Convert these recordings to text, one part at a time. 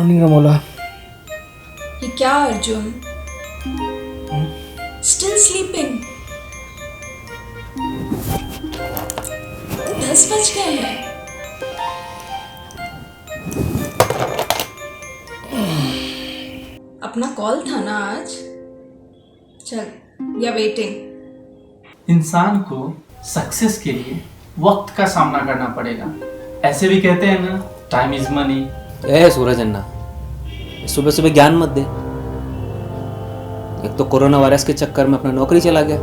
Morning Amola. ये क्या Arjun? Still sleeping? 10 बज गए हैं। अपना कॉल था ना आज? चल, या वेटिंग। इंसान को सक्सेस के लिए वक्त का सामना करना पड़ेगा। ऐसे भी कहते हैं ना, टाइम इज मनी। ए सूरज अन्ना, सुबह सुबह ज्ञान मत दे। एक तो कोरोना वायरस के चक्कर में अपना नौकरी चला गया।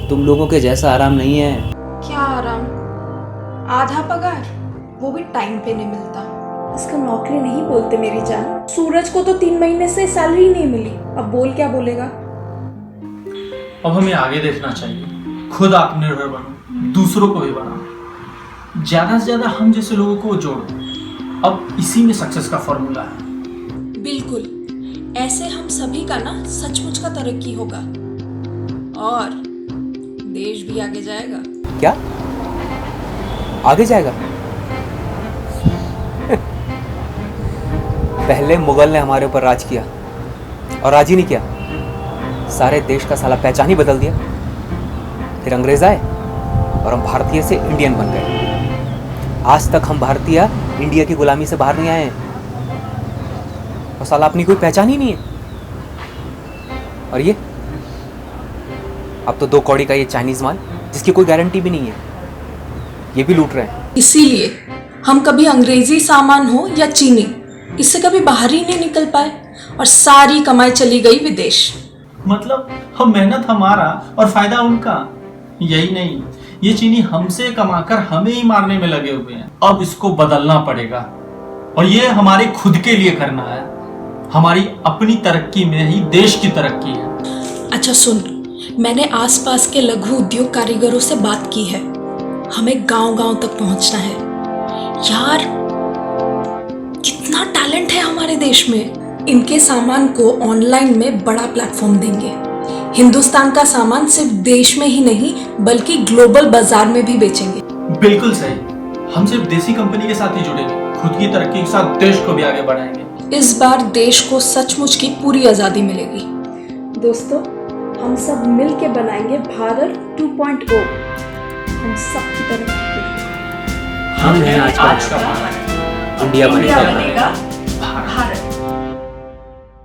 तुम लोगों के जैसा आराम नहीं है। क्या आराम? आधा पगार, वो भी टाइम पे नहीं मिलता। इसका नौकरी नहीं बोलते मेरी जान। सूरज को तो 3 महीने से सैलरी नहीं मिली, अब बोल क्या बोलेगा? अब हमें आगे देखना चाहिए। खुद आत्मनिर्भर बनो, दूसरों को भी बनाओ। ज्यादा से ज्यादा हम जैसे लोगों को जोड़ो। अब इसी में सक्सेस का फॉर्मूला है। बिल्कुल, ऐसे हम सभी का ना सचमुच का तरक्की होगा और देश भी आगे जाएगा। क्या आगे जाएगा? पहले मुगल ने हमारे ऊपर राज किया और राज ही नहीं किया, सारे देश का साला पहचान ही बदल दिया। फिर अंग्रेज आए और हम भारतीय से इंडियन बन गए। आज तक हम भारतीय इंडिया की गुलामी से बाहर नहीं आए हैं और साला अपनी कोई पहचान ही नहीं है। और ये अब तो 2 कौड़ी का ये चाइनीज माल जिसकी कोई गारंटी भी नहीं है, ये भी लूट रहे हैं। इसीलिए हम कभी अंग्रेजी सामान हो या चीनी, इससे कभी बाहर ही नहीं निकल पाए और सारी कमाई चली गई विदेश। मतलब हम मेहनत हमारा और फायदा उनका। यही नहीं, ये चीनी हमसे कमाकर हमें ही मारने में लगे हुए हैं। अब इसको बदलना पड़ेगा और ये हमारे खुद के लिए करना है। हमारी अपनी तरक्की में ही देश की तरक्की है। अच्छा सुन, मैंने आसपास के लघु उद्योग कारीगरों से बात की है। हमें गांव-गांव तक पहुंचना है। यार, कितना टैलेंट है हमारे देश में। इनके सामान को ऑनलाइन में बड़ा प्लेटफॉर्म देंगे। हिंदुस्तान का सामान सिर्फ देश में ही नहीं बल्कि ग्लोबल बाजार में भी बेचेंगे। बिल्कुल सही। हम सिर्फ देसी कंपनी के साथ ही जुड़ेंगे, खुद की तरक्की के साथ देश को भी आगे बढ़ाएंगे। इस बार देश को सचमुच की पूरी आजादी मिलेगी। दोस्तों, हम सब मिल के बनाएंगे भारत 2.0। हम सब की तरफ हम हैं आज का भारत, इंडिया बनेगा।